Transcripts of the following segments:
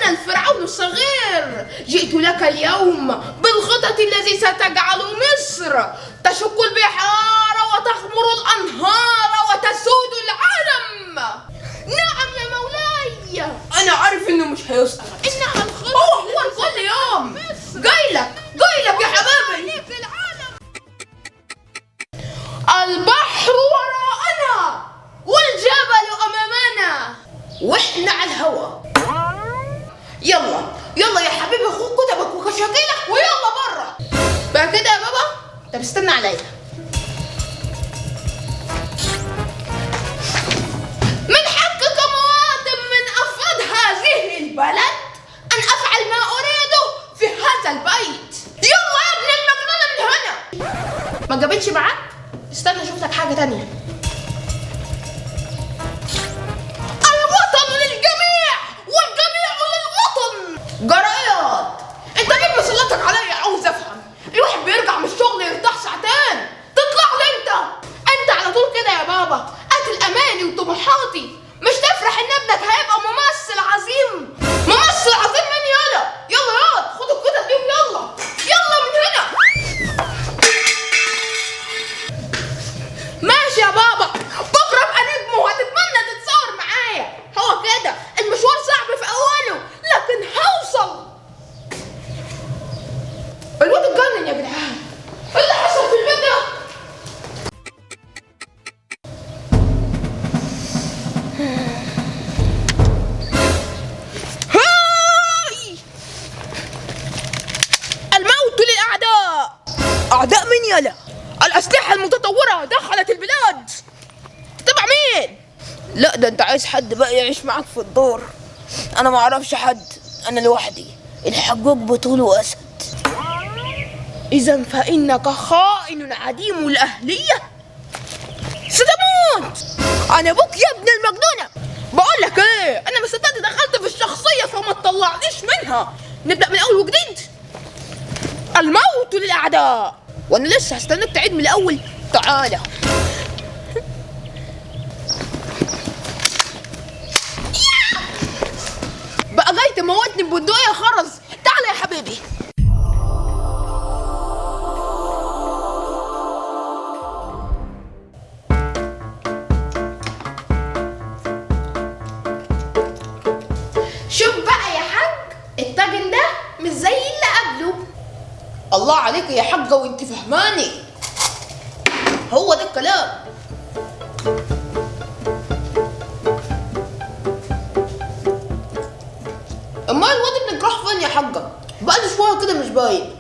أنا الفرعون الصغير، جئت لك اليوم بالخطط التي ستجعل مصر تشق البحار وتغمر الأنهار وتسود العالم. نعم يا مولاي، أنا عارف إنه مش هيسأل، إنها الخطط هو كل يوم جايلك يا حبيبي. البحر وراءنا والجبل أمامنا وإحنا على الهوا. يلا يا حبيبي، خد كتبك وكشاكيلك ويلا برا بقى كده يا بابا. طب استنى عليا. من حقك كمواطن من أفراد هذه البلد أن أفعل ما أريده في هذا البيت. يلا يا ابن المجنونة من هنا. ما جابتش معاك؟ استنى اشوف لك حاجة تانية. الوطن للجميع والجميع للوطن. جرايات، انت مين مسلطك عليا؟ عاوز افهم. الواحد بيرجع من الشغل يرتاح ساعتين، تطلع لي انت على طول كده يا بابا. قتل اماني وطموحاتي. مش تفرح ان ابنك هيبقى ممثل عظيم؟ ممثل عظيم مين؟ يلا خد الكتب دي يلا من هنا. ماشي يا بابا، بكره ابقى نجم وهتتمنى تتصور معايا. هو كده المشوار صعب في اوله لكن هوصل. الواد اتجنن يا جدعان، ايه اللي حصل في البيت ده؟ هاي الموت للاعداء. اعداء مين يلا؟ الأسلحة المتطورة دخلت البلاد. تبع مين؟ لا ده انت عايز حد بقى يعيش معاك في الدور. انا ما اعرفش حد، انا لوحدي. الحجوج بطول واسد. اذا فانك خائن عديم الاهلية. ستموت. انا ابوك يا ابن المجنونة. بقول لك ايه، انا ما صدقت دخلت في الشخصية فما تطلعنيش منها. نبدأ من اول وجديد. الموت للاعداء. وانا لسه هستناك تعيد من الاول. تعالى. بقى جاي تموتني ببندقية يا خرز. تعالى يا حبيبي. شوف بقى يا حاج، الطاجن ده مش زي اللي قبله. الله عليك يا حاجة وانت فهماني. هو ده الكلام. امال الواد ابنك راح فين يا حاجة؟ بقاله شوية كده مش باين.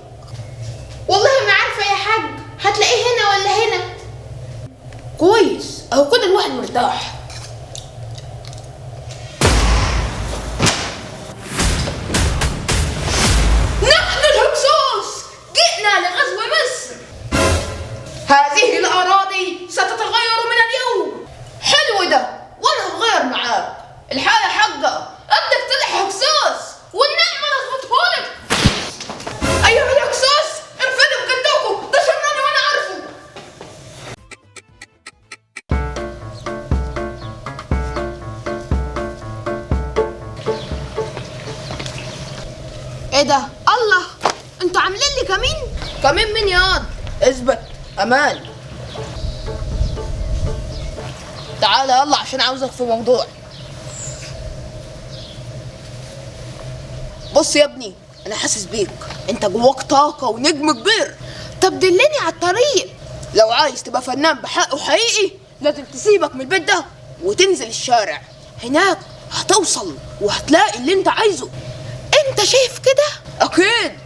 والله ما عارفة يا حاج، هتلاقيه هنا ولا هنا. كويس، اهو كده الواحد مرتاح. لغزو مصر. هذه الأراضي ستتغير من اليوم. حلو ده، وأنا هغير معاك. الحق يا حاجة، ابنك طلع هكسوس والنعمة نظبطهولك. أيها الهكسوس، انفدوا بجدكم، ده شراني وأنا عارفه. إيه ده؟ الله، انتوا عاملين لي كمين؟ كمين مين ياض؟ اثبت. امان، تعالى يلا عشان عاوزك في موضوع. بص يا ابني، انا حاسس بيك، انت جواك طاقة ونجم كبير. طب دلني على الطريق. لو عايز تبقى فنان بحقه حقيقي لازم تسيبك من البيت ده وتنزل الشارع. هناك هتوصل وهتلاقي اللي انت عايزه. انت شايف كده؟ اكيد.